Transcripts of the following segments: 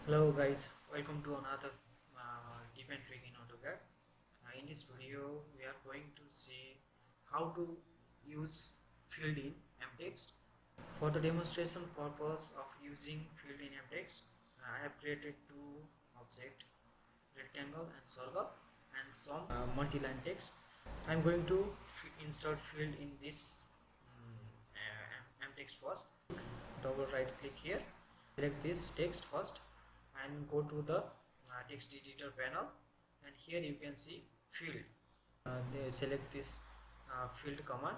Hello guys, welcome to another deep and trick in Autocad. In this video, we are going to see how to use field in Mtext. For the demonstration purpose of using field in Mtext, I have created two objects, rectangle and circle, and some multi-line text. I am going to insert field in this Mtext first. Double right click here, select this text first and go to the text editor panel, and here you can see field. They select this field command.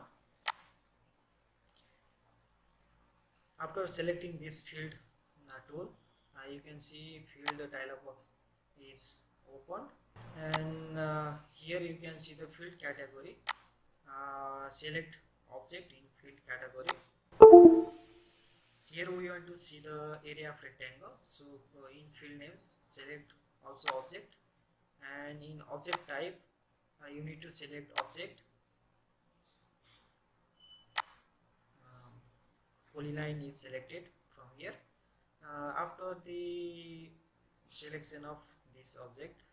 After selecting this field tool, you can see field dialog box is opened, and here you can see the field category. Select object in field category. Here we want to see the area of rectangle, so in field names select also object, and in object type you need to select object. Polyline is selected from here. After the selection of this object,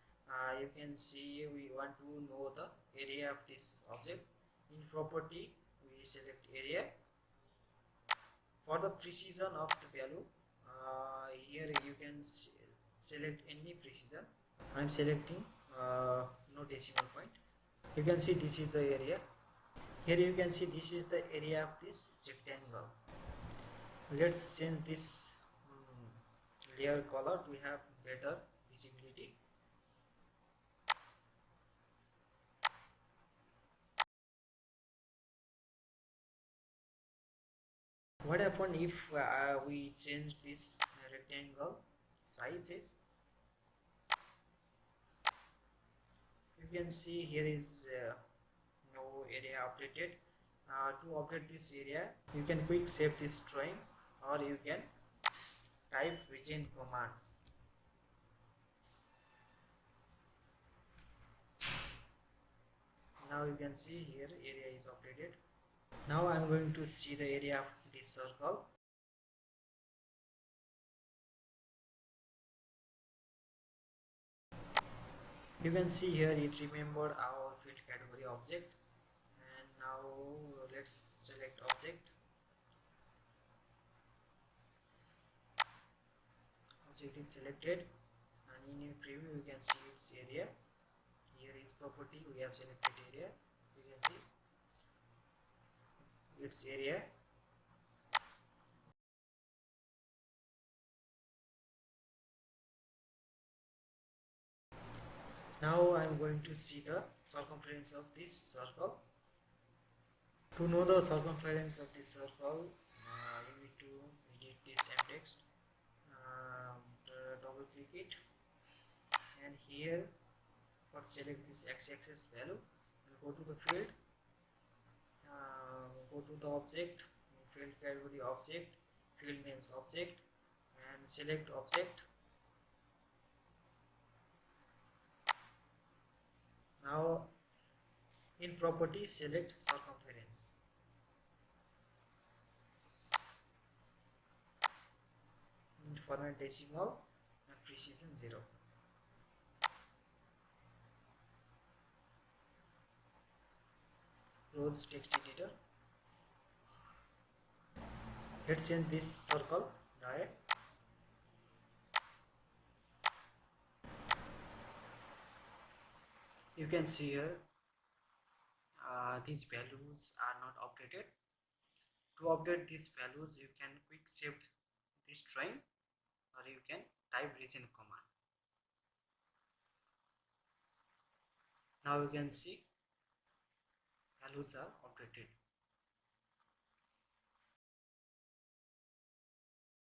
you can see we want to know the area of this object. In property we select area. For the precision of the value, here you can select any precision. I am selecting no decimal point. You can see this is the area. Here you can see this is the area of this rectangle. Let's change this layer color to have better visibility. What happen if we change this rectangle sizes? You can see here is no area updated. To update this area, you can quick save this drawing, or you can type resend command. Now you can see here area is updated. Now I am going to see the area of this circle. You can see here it remembered our field category object, and now let's select object. Object is selected, and in a preview you can see its area. Here is property, we have selected area. You can see its area. Now I am going to see the circumference of this circle. To know the circumference of this circle, you need to edit this Mtext. Double click it, and here first select this x-axis value and go to the field, go to the object, field category object, field names object, and select object. Now in properties select circumference. In format decimal and precision 0. Close text editor. Let's change this circle diet. You can see here these values are not updated. To update these values, you can quick save this drawing, or you can type resend command. Now you can see values are updated.